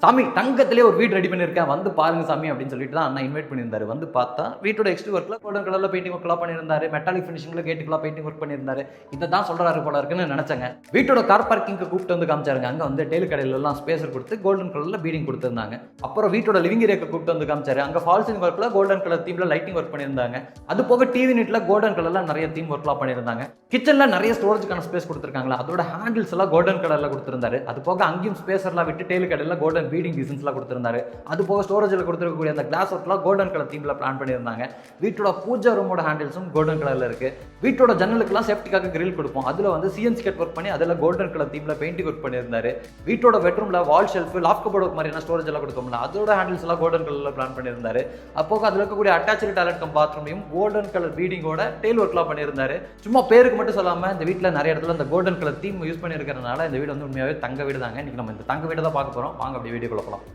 சாமி தங்கத்திலே ஒரு வீடு ரெடி பண்ணியிருக்கேன் வந்து பாருங்க சாமி அப்படின்னு சொல்லிட்டு தான் அண்ணா இன்வைட் பண்ணியிருந்தாரு. வந்து பார்த்தா வீட்டோட எக்ஸ்ட்ரீம் ஒர்க்ல கோல்டன் கலர்ல பெயிண்டிங் ஒர்க்லாம் பண்ணியிருந்தாரு. மெட்டாலிக் ஃபினிஷிங்ல கேட்டுக்குலாம் பெயிண்டிங் ஒர்க் பண்ணியிருந்தாரு. இதை தான் சொல்றாரு போல இருக்குன்னு நினைச்சேங்க. வீட்டோட கார் பார்க்கிங்க்கு கூப்பிட்டு வந்து காமிச்சாருங்க. அங்க வந்து டெய்லு கடையில எல்லாம் ஸ்பேசர் கொடுத்து கோல்டன் கலர்ல பீடிங் கொடுத்திருந்தாங்க. அப்புறம் வீட்டோட லிவிங் ஏரியாக்கு கூப்பிட்டு வந்து காமிச்சாரு. அங்க ஃபால் சீலிங் ஒர்க்ல கோல்டன் கலர் தீம்ல லைட்டிங் ஒர்க் பண்ணியிருந்தாங்க. அது போக டிவி யூனிட்ல கோல்டன் கலர்ல நிறைய தீம் ஒர்க்லாம் பண்ணியிருந்தாங்க. கிச்சன்ல நிறைய ஸ்டோரேஜ்க்கான ஸ்பேஸ் கொடுத்திருக்காங்களா, அதோட ஹேண்டில்ஸ் எல்லாம் கோல்டன் கலர்ல கொடுத்திருந்தாரு. அது போக அங்கேயும் ஸ்பேசர்லாம் விட்டு டெய்லு கடையில கோல்டன் பீடிங் டிசைன்ஸ்லாம் கொடுத்திருந்தாரு. அது போக ஸ்டோரேஜ்ல கொடுத்திருக்கக்கூடிய அந்த கிளாஸ் ஒர்க்லாம் கோல்டன் கலர் தீம்ல பிளான் பண்ணியிருந்தாங்க. வீட்டோட பூஜா ரூமோட ஹேண்டில்ஸும் கோல்டன் கலர்ல இருக்கு. வீட்டோட ஜன்னலுக்குலாம் சேஃப்டிக்காக கிரில் கொடுப்போம். அதுல வந்து சிஎன்சி கட் ஒர்க் பண்ணி அதுல கோல்டன் கலர் தீம்ல பெயிண்டிங் ஒர்க் பண்ணியிருந்தாரு. வீட்டோட பெட்ரூம்ல வால் ஷெல்ஃப் லாஃப்ட் கபோர்ட் மாதிரியான ஸ்டோரேஜ் எல்லாம் கொடுத்தோம்ல, அதோட ஹேண்டில்ஸ் எல்லாம் கோல்டன் கலர்ல பிளான் பண்ணியிருந்தாரு. அப்போ அதுல இருக்கக்கூடிய அட்டாச்சு டாய்லெட் கம் பாத்ரூமையும் கோல்டன் கலர் பீடிங்கோட டெயில் ஒர்க்லாம் பண்ணியிருந்தாரு. சும்மா பேருக்கு மட்டும் சொல்லாம இந்த வீட்டில் நிறைய இடத்துல இந்த கோல்டன் கலர் தீம் யூஸ் பண்ணியிருக்கிறதுனால இந்த வீடு வந்து உண்மையாவே தங்க வீடு தாங்க. இன்னைக்கு நம்ம இந்த தங்க வீடு தான் பார்க்க போறோம். வாங்க அப்படி வீடியோக்குள்ள போகலாம்.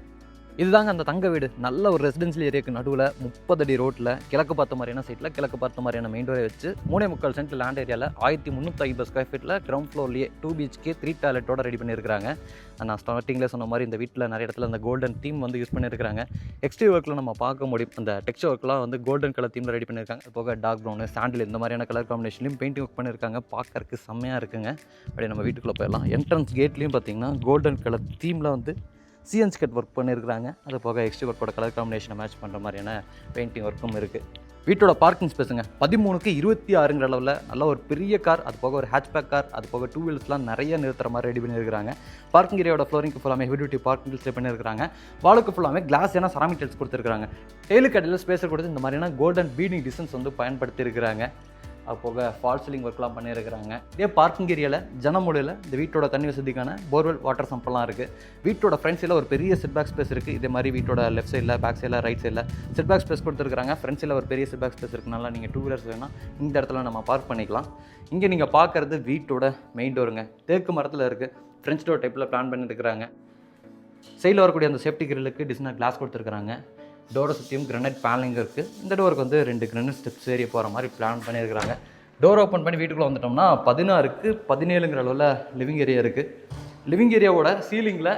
இதுதாங்க அந்த தங்க வீடு. நல்ல ஒரு ரெசிடென்சியல் ஏரியாவுக்கு நடுவில் 30 அடி ரோட்டில் கிழக்கு பார்த்த மாதிரியான சைட்டில் கிழக்கு பார்த்த மாதிரியான மெயின் டோரை வச்சு 3.25 சென்ட் லேண்ட் ஏரியாவில் 1350 ஸ்கொயர் ஃபீட்டில் கிரவுண்ட் ஃப்ளோர்லேயே 2 BHK 3 டாய்லெட்டோட ரெடி பண்ணியிருக்காங்க. நான் ஸ்டார்டிங்கில் சொன்ன மாதிரி இந்த வீட்டில் நிறைய இடத்துல அந்த கோல்டன் தீம் வந்து யூஸ் பண்ணியிருக்காங்க. எக்ஸ்ட்ரீ ஒர்க்கில் நம்ம பார்க்க முடியும். அந்த டெக்ஸ்டர் ஒர்க்லாம் வந்து கோல்டன் கலர் தீமில் ரெடி பண்ணியிருக்காங்க. அது போக டார்க் ப்ரௌனு சாண்டில் இந்த மாதிரியான கலர் காம்பினேஷன்லையும் பெயிண்டிங் ஒர்க் பண்ணியிருக்காங்க. பார்க்கறதுக்கு செம்மையாக இருக்குங்க. அப்படியே நம்ம வீட்டுக்குள்ளே போயிடலாம். என்ட்ரன்ஸ் கேட்லேயும் பார்த்தீங்கன்னா கோல்டன் கலர் தீமில் வந்து சிஎன்சி கட் ஒர்க் பண்ணியிருக்காங்க. அது போக எக்ஸ்ட்ரீ ஒர்க்கோட கலர் காம்பினேஷனை மேட்ச் பண்ணுற மாதிரியான பெயிண்டிங் ஒர்க்கும் இருக்குது. வீட்டோட பார்க்கிங் ஸ்பேஸுங்க 13க்கு 26ங்கிற அளவில் நல்ல ஒரு பெரிய கார், அது போக ஒரு ஹேட்ச்பேக் கார், அது போக 2 வீல்ஸ்லாம் நிறைய நிறுத்துற மாதிரி ரெடி பண்ணியிருக்காங்க. பார்க்கிங் ஏரியாவோட ஃப்ளோரிங்க்கு ஃபுல்லாமே ஹெவி டியூட்டி பார்க்கிங் ஸ்டே பண்ணியிருக்காங்க. வாலுக்கு ஃபுல்லாமே கிளாஸ் ஏன்னா செராமிக் டைல்ஸ் கொடுத்துருக்காங்க. டெய்லு கடையில் ஸ்பேஸர் கொடுத்து இந்த மாதிரியான கோல்டன் பீடிங் டிசைன்ஸ் வந்து பயன்படுத்தியிருக்கிறாங்க. அது போக ஃபால் சீலிங் ஒர்க்லாம் பண்ணியிருக்கிறாங்க. இதே பார்க்கிங் ஏரியாவில் ஜனமூலையில் இந்த வீட்டோட தண்ணி வசதிக்கான போர்வெல் வாட்டர் சம்பெல்லாம் இருக்குது. வீட்டோட ஃப்ரண்ட் சைடில் ஒரு பெரிய செட்பேக் ஸ்பேஸ் இருக்குது. இதே மாதிரி வீட்டோட லெஃப்ட் சைடில் பேக் சைடில் ரைட் சைடில் செட்பேக் ஸ்பேஸ் கொடுத்துருக்காங்க. ஃப்ரண்ட் சைடில் ஒரு பெரிய செட்பேக் ஸ்பேஸ் இருக்குனால நீங்கள் 2 வீலர்ஸ் வேணால் இந்த இடத்துல நம்ம பார்க் பண்ணிக்கலாம். இங்கே நீங்கள் பார்க்குறது வீட்டோட மெயின் டோருங்க. தேக்கு மரத்தில் இருக்குது. ஃப்ரெஞ்ச் டோர் டைப்பில் பிளான் பண்ணியிருக்கிறாங்க. சைடில் வரக்கூடிய அந்த சேஃப்டி கிரிலுக்கு டிசைனர் கிளாஸ் கொடுத்துருக்காங்க. டோரை சுற்றியும் கிரனைட் பேனலிங் இருக்குது. இந்த டோருக்கு வந்து 2 கிரனைட் ஸ்டெப்ஸ் ஏறி போகிற மாதிரி பிளான் பண்ணியிருக்கிறாங்க. டோர் ஓப்பன் பண்ணி வீட்டுக்குள்ளே வந்துட்டோம்னா 16க்கு 17ங்கிற அளவில் லிவிங் ஏரியா இருக்குது. லிவிங் ஏரியாவோட சீலிங்கில்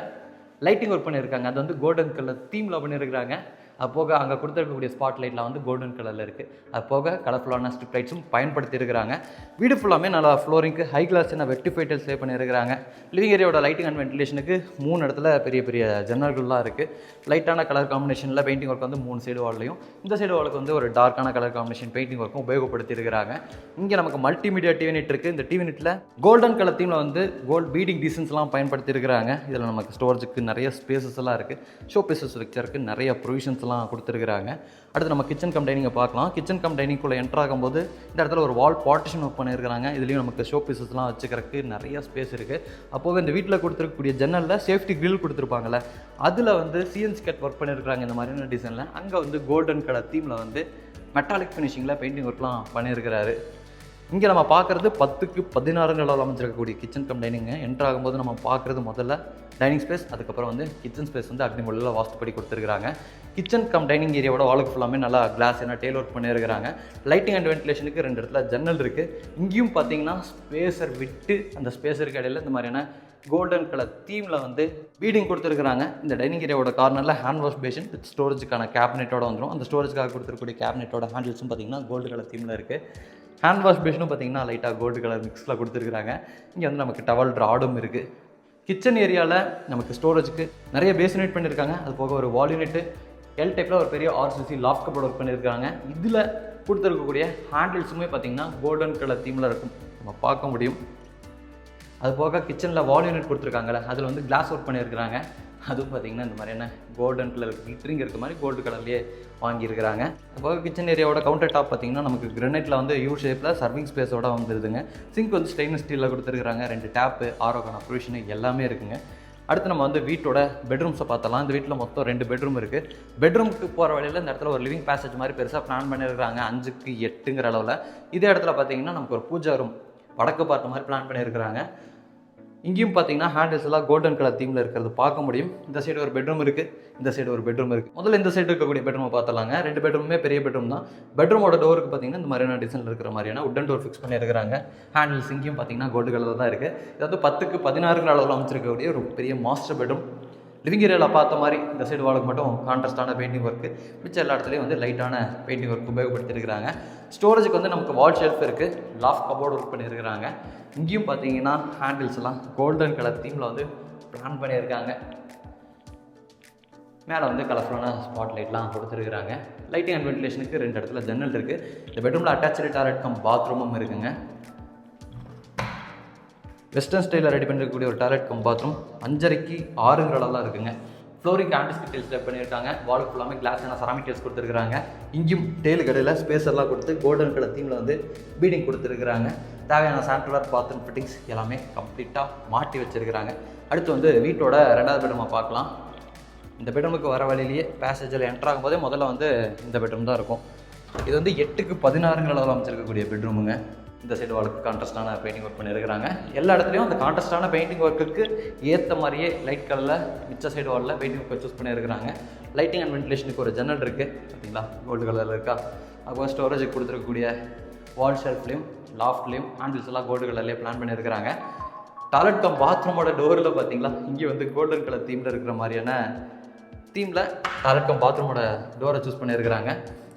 லைட்டிங் ஒர்க் பண்ணியிருக்காங்க. அது வந்து கோல்டன் கலர் தீமில் பண்ணியிருக்கிறாங்க. அது போக அங்கே கொடுத்துருக்கக்கூடிய ஸ்பாட் லைட்லாம் வந்து கோல்டன் கலரில் இருக்குது. அது போக கலர்ஃபுல்லான ஸ்ட்ரிப் லைட்ஸும் பயன்படுத்தியிருக்கிறாங்க. வீடு ஃபுல்லாமே நல்லா ஃப்ளோரிங்க்கு ஹை கிளாஸான வெட்டிஃபை டைல்ஸ் ப்ளே பண்ணியிருக்கிறாங்க. லிவிங் ஏரியாவோட லைட்டிங் அண்ட் வென்டிலேஷனுக்கு 3 இடத்துல பெரிய பெரிய ஜன்னல்கள்லாம் இருக்குது. லைட்டான கலர் காம்பினேஷனில் பெயிண்டிங் ஒர்க் வந்து 3 சைடு வால்லையும், இந்த சைடு வாலுக்கு வந்து ஒரு டார்க்கான கலர் காம்பினேஷன் பெயிண்டிங் ஒர்க்கும் உபயோகப்படுத்தியிருக்கிறாங்க. இங்கே நமக்கு மல்டிமீடியா டிவி யூனிட் இருக்குது. இந்த டிவி யூனிட்டில் கோல்டன் கலர் தீமில் வந்து கோல்ட் பீடிங் டிசைன்ஸ்லாம் பயன்படுத்தியிருக்கிறாங்க. இதில் நமக்கு ஸ்டோரேஜுக்கு நிறைய ஸ்பேசஸ் எல்லாம் இருக்குது. ஷோ பீசஸ் வைக்கிறதுக்கு நிறைய ப்ரொவிஷன்ஸ் கொடுத்துருக்காங்க. அடுத்து நம்ம கிச்சன் கம் டைனிங்கை பார்க்கலாம். கிச்சன் கம் டைனிங்குள்ளே என்டர் ஆகும்போது இந்த இடத்துல ஒரு வால் பார்ட்டிஷன் ஒர்க் பண்ணியிருக்காங்க. இதுலேயும் நமக்கு ஷோ பீசஸ்லாம் வச்சுக்கிறதுக்கு நிறைய ஸ்பேஸ் இருக்குது. அப்போது இந்த வீட்டில் கொடுத்துருக்கக்கூடிய ஜன்னலில் சேஃப்டி கிரில் கொடுத்துருப்பாங்கள்ல, அதில் வந்து சிஎன்சி கட் ஒர்க் பண்ணியிருக்காங்க. இந்த மாதிரியான டிசைனில் அங்கே வந்து கோல்டன் கலர் தீமில் வந்து மெட்டாலிக் ஃபினிஷிங்கில் பெயிண்டிங் ஒர்க்லாம் பண்ணியிருக்கிறாரு. இங்கே நம்ம பார்க்குறது 10க்கு 16ங்கிற அளவில் அமைச்சிருக்கக்கூடிய கிச்சன் கம் டைனிங்க. என்டர் ஆகும்போது நம்ம பார்க்குறது முதல்ல டைனிங் ஸ்பேஸ், அதுக்கப்புறம் வந்து கிச்சன் ஸ்பேஸ் வந்து அக்னிமூலையில் வாஸ்துப்படி கொடுத்துருக்காங்க. கிச்சன் கம் டைனிங் ஏரியாவோட வாலுக்கு ஃபுல்லாமே நல்லா கிளாஸ் என்ன டெயில் ஒர்க் பண்ணியிருக்கிறாங்க. லைட்டிங் அண்ட் வென்டிலேஷனுக்கு 2 இடத்துல ஜன்னல் இருக்குது. இங்கேயும் பார்த்தீங்கன்னா ஸ்பேசர் விட்டு அந்த ஸ்பேசருக்கு இடையில இந்த மாதிரியான கோல்டன் கலர் தீமில் வந்து பீடிங் கொடுத்துருக்காங்க. இந்த டைனிங் ஏரியாவோட கார்னரில் ஹேண்ட் வாஷ் பேஷன் வித் ஸ்டோரேஜுக்கான கேபினெட்டோட வந்துடும். அந்த ஸ்டோரேஜுக்காக கொடுத்துருக்கூடிய கேபினெட்டோட ஹேண்டில்ஸும் பார்த்தீங்கன்னா கோல்டு கலர் தீமில் இருக்குது. ஹேண்ட் வாஷ் பேஷனும் பார்த்தீங்கன்னா லைட்டாக கோல்டு கலர் மிக்ஸில் கொடுத்துருக்காங்க. இங்கே வந்து நமக்கு டவல் ராடும் இருக்குது. கிச்சன் ஏரியாவில் நமக்கு ஸ்டோரேஜுக்கு நிறைய பேஸ் யூனிட் பண்ணியிருக்காங்க. அது போக ஒரு வால் யூனிட்டு எல் டைப்பில் ஒரு பெரிய RCC லாஃப்ட் கபோர்ட் ஒர்க் பண்ணியிருக்காங்க. இதில் கொடுத்துருக்கக்கூடிய ஹேண்டில்ஸுமே பார்த்தீங்கன்னா கோல்டன் கலர் தீமில் இருக்கும், நம்ம பார்க்க முடியும். அது போக கிச்சனில் வால் யூனிட் கொடுத்துருக்காங்கல்ல, அதில் வந்து கிளாஸ் ஒர்க் பண்ணியிருக்கிறாங்க. அதுவும் பார்த்திங்கன்னா இந்த மாதிரியான கோல்டன் கலர் கிளிட்டரிங் இருக்க மாதிரி கோல்டு கலர்லேயே வாங்கியிருக்கிறாங்க. அப்போ கிச்சன் ஏரியாவோட கவுண்டர் டாப் பார்த்திங்கன்னா நமக்கு கிரனைட்டில் வந்து யூ ஷேப்பில் சர்விங் ஸ்பேஸோட வந்துடுதுங்க. சிங்க் வந்து ஸ்டெயின்லெஸ் ஸ்டீலில் கொடுத்துருக்காங்க. 2 டேப்பு, ஆரோக்கான ப்ரொவிஷனு எல்லாமே இருக்குங்க. அடுத்து நம்ம வந்து வீட்டோட பெட்ரூம்ஸை பார்த்தலாம். இந்த வீட்டில் மொத்தம் 2 பெட்ரூம் இருக்குது. பெட்ரூமுக்கு போகிற வழியில் இந்த இடத்துல ஒரு லிவிங் பேசேஜ் மாதிரி பெருசாக பிளான் பண்ணியிருக்காங்க. 5க்கு 8ங்கிற அளவில். இதே இடத்துல பார்த்திங்கன்னா நமக்கு ஒரு பூஜா ரூம் வடக்கு பார்த்த மாதிரி பிளான் பண்ணியிருக்கிறாங்க. இங்கேயும் பார்த்தீங்கன்னா ஹேண்டில்ஸ் எல்லாம் கோல்டன் கலர் தீமில் இருக்கிறது பார்க்க முடியும். இந்த சைடு ஒரு பெட்ரூம் இருக்குது, இந்த சைடு ஒரு பெட்ரூம் இருக்குது. முதல்ல இந்த சைடு இருக்கக்கூடிய பெட்ரூமை பார்த்தலாங்க. 2 பெட்ரூமே பெரிய பெட்ரூம் தான். பெட்ரூமோட டோருக்கு பார்த்தீங்கன்னா இந்த மாதிரியான டிசைனில் இருக்கிற மாதிரியான உட்டன் டோர் ஃபிக்ஸ் பண்ணியிருக்கிறாங்க. ஹேண்டில்ஸ் இங்கேயும் பார்த்தீங்கன்னா கோல்டு கலர் தான் இருக்குது. இது வந்து 10க்கு 16ங்கிற அளவில் அமைச்சிருக்கக்கூடிய ஒரு பெரிய மாஸ்டர் பெட்ரூம். லிவிங் ஏரியாவில் பார்த்த மாதிரி இந்த சைடு வாலுக்கு மட்டும் கான்ட்ராஸ்டான பெயிண்டிங் ஒர்க்கு, மிச்சம் எல்லா இடத்துலையும் வந்து லைட்டான பெயிண்டிங் ஒர்க் உபயோகப்படுத்தியிருக்கிறாங்க. ஸ்டோரேஜுக்கு வந்து நமக்கு வால் ஷெல்ஃப் இருக்குது, லாஃப்ட் கபோர்டு ஒர்க் பண்ணியிருக்கிறாங்க. இங்கேயும் பார்த்தீங்கன்னா ஹேண்டில்ஸ் எல்லாம் கோல்டன் கலர் தீமில் வந்து பிளான் பண்ணியிருக்காங்க. மேலே வந்து கலர்ஃபுல்லான ஸ்பாட் லைட்லாம் கொடுத்துருக்குறாங்க. லைட்டிங் அண்ட் வென்டிலேஷனுக்கு 2 இடத்துல ஜன்னல் இருக்குது. இந்த பெட்ரூமில் அட்டாச்சு டாய்லெட் கம் பாத்ரூமும் இருக்குங்க. வெஸ்டர்ன் ஸ்டைலில் ரெடி பண்ணிருக்கக்கூடிய ஒரு டாய்லெட் கம் பாத்ரூம் 5.5க்கு 6ங்கிற அளவுலாம் இருக்குங்க. ஃப்ளோரிங் ஆன்டிஸ்டிக் டைல்ஸ் ஸ்டெப் பண்ணியிருக்காங்க. வாலுக்கு ஃபுல்லாமே கிளாஸ் அண்ட் செராமிக் டைல்ஸ் கொடுத்துருக்காங்க. இங்கேயும் டேலு கடையில் ஸ்பேஸ் எல்லாம் கொடுத்து கோல்டன் கலர் தீமில் வந்து பீடிங் கொடுத்துருக்குறாங்க. தேவையான சானிட்டரி பாத்ரூம் ஃபிட்டிங்ஸ் எல்லாமே கம்ப்ளீட்டாக மாட்டி வச்சுருக்கிறாங்க. அடுத்து வந்து வீட்டோட 2வது பெட்ரூமை பார்க்கலாம். இந்த பெட்ரூமுக்கு வர வழியிலேயே பேசேஜில் என்ட்ரு ஆகும்போதே முதல்ல வந்து இந்த பெட்ரூம் தான் இருக்கும். இது வந்து 8க்கு 16ங்கிற அளவில் அமைச்சிருக்கக்கூடிய பெட்ரூமுங்க. இந்த சைடு வாலுக்கு கான்ட்ராஸ்டான பெயிண்டிங் ஒர்க் பண்ணியிருக்கிறாங்க. எல்லா இடத்துலையும் அந்த கான்ட்ராஸ்டான பெயிண்டிங் ஒர்க்குக்கு ஏற்ற மாதிரியே லைட் கலரில் மிச்ச சைடு வாலில் பெயிண்டிங் ஒர்க் சூஸ் பண்ணியிருக்கிறாங்க. லைட்டிங் அண்ட் வென்டிலேஷனுக்கு ஒரு ஜன்னல் இருக்குது பார்த்தீங்களா, கோல்டு கலரில் இருக்கா. அப்புறம் ஸ்டோரேஜுக்கு கொடுத்துருக்கக்கூடிய வால் ஷெல்ஃப்லேயும் லாஃப்ட்லேயும் ஹேண்டில்ஸ் எல்லாம் கோல்டு கலர்லேயே பிளான் பண்ணியிருக்கிறாங்க. டாய்லெட் கம் பாத்ரூமோட டோரில் பார்த்தீங்களா, இங்கே வந்து கோல்டன் கலர் தீமில் இருக்கிற மாதிரியான தீமில் டாய்லெட் கம் பாத்ரூமோட டோரை சூஸ் பண்ணியிருக்கிறாங்க.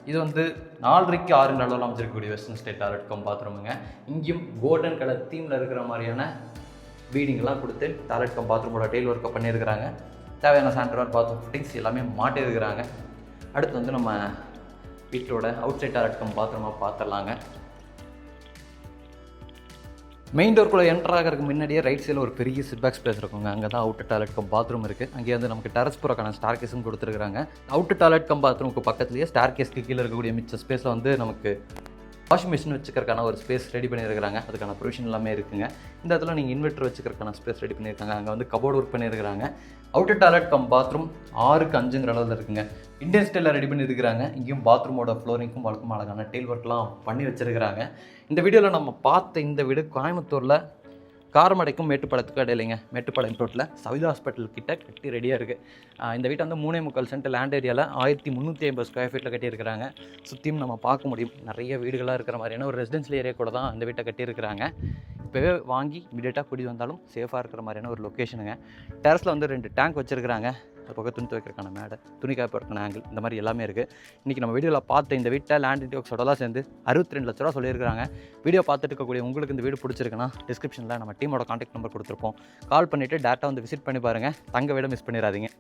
இது வந்து 4.5க்கு 6ங்கிற அளவில் அமைச்சிருக்கக்கூடிய வெஸ்டர்ன் ஸ்டைல் டாய்லெட் கம் பாத்ரூமுங்க. இங்கேயும் கோல்டன் கலர் தீமில் இருக்கிற மாதிரியான பீடிங்கெல்லாம் கொடுத்து டாய்லெட் கம் பாத்ரூமோட டெயில் ஒர்க்கை பண்ணியிருக்கிறாங்க. தேவையான சானிட்டரி பாத்ரூம் ஃபிட்டிங்ஸ் எல்லாமே மாட்டியிருக்கிறாங்க. அடுத்து வந்து நம்ம வீட்டோட அவுட் சைட் டாய்லெட் கம் பாத்ரூமை பார்த்துடலாங்க. மெயின் டோருக்குள்ளே என்ட்ரு ஆகிறதுக்கு முன்னாடியே ரைட் சைடில் ஒரு பெரிய சிட்பேக் ஸ்பேஸ் இருக்குங்க. அங்கே தான் அவுட் டாய்லெட் கம் பாத்ரூம் இருக்குது. அங்கே வந்து நமக்கு டெரஸ் போகிறக்கான ஸ்டார் கேஸும் கொடுத்துருக்காங்க. அவுட் டாய்லெட் கம் பாத்ரூமுக்கு பக்கத்துலேயே ஸ்டார் கேஸ்க்கு கீழே இருக்கக்கூடிய மிச்ச ஸ்பேஸில் வந்து நமக்கு வாஷிங் மிஷின் வச்சுக்கிறக்கான ஒரு ஸ்பேஸ் ரெடி பண்ணியிருக்கிறாங்க. அதுக்கான ப்ரொவிஷன் எல்லாமே இருக்குங்க. இந்த இடத்துல நீங்கள் இன்வெர்ட்டர் வச்சுக்கிறக்கான ஸ்பேஸ் ரெடி பண்ணியிருக்காங்க. அங்கே வந்து கபோர்டு ஒர்க் பண்ணியிருக்கிறாங்க. அவுட்டர் டாய்லெட் கம் பாத்ரூம் 6க்கு 5ங்கிற அளவில் இருக்குங்க. இந்தியன் ஸ்டைலில் ரெடி பண்ணியிருக்கிறாங்க. இங்கேயும் பாத்ரூமோட ஃப்ளோரிங்க்கும் வழக்கமாக அழகான டெயில் ஒர்க்லாம் பண்ணி வச்சுருக்கிறாங்க. இந்த வீடியோவில் நம்ம பார்த்த இந்த வீடு கோயம்புத்தூரில் காரமடைக்கும் மேட்டுப்பாளையத்துக்கும் இடையிலைங்க. மேட்டுப்பாளையம் ரோட்டில் சவிதா ஹாஸ்பிட்டல் கிட்ட கட்டி ரெடியாக இருக்குது. இந்த வீட்டை வந்து 3.25 சென்ட் லேண்ட் ஏரியாவில் 1350 ஸ்கொயர் ஃபீட்டில் கட்டியிருக்கிறாங்க. சுற்றியும் நம்ம பார்க்க முடியும் நிறைய வீடுகளாக இருக்கிற மாதிரியான ஒரு ரெசிடென்ஷியல் ஏரியா கூட தான் இந்த வீட்டை கட்டியிருக்கிறாங்க. இப்போவே வாங்கி இமீடியட்டாக குடி வந்தாலும் சேஃபாக இருக்கிற மாதிரியான ஒரு லொக்கேஷனுங்க. டெரஸில் வந்து 2 டேங்க் வச்சுருக்கிறாங்க. அது போக துணி துவைக்கிறக்கான மேடை, துணி காய்ப்பதற்கான ஆங்கிள், இந்த மாதிரி எல்லாமே இருக்குது. இன்றைக்கி நம்ம வீடியோவில் பார்த்த இந்த வீட்டை லேண்ட் இன்டியோக்ஸோடலாம் சேர்ந்து 62 லட்ச ரூபா சொல்லியிருக்காங்க. வீடியோ பார்த்துட்டு இருக்கக்கூடிய உங்களுக்கு இந்த வீடு பிடிச்சிருக்குன்னா டிஸ்கிரிப்ஷனில் நம்ம டீமோட கான்டாக்ட் நம்பர் கொடுத்துருப்போம். கால் பண்ணிவிட்டு டேரெக்டாக வந்து விசிட் பண்ணி பாருங்கள். தங்க வீடை மிஸ் பண்ணிடாதீங்க.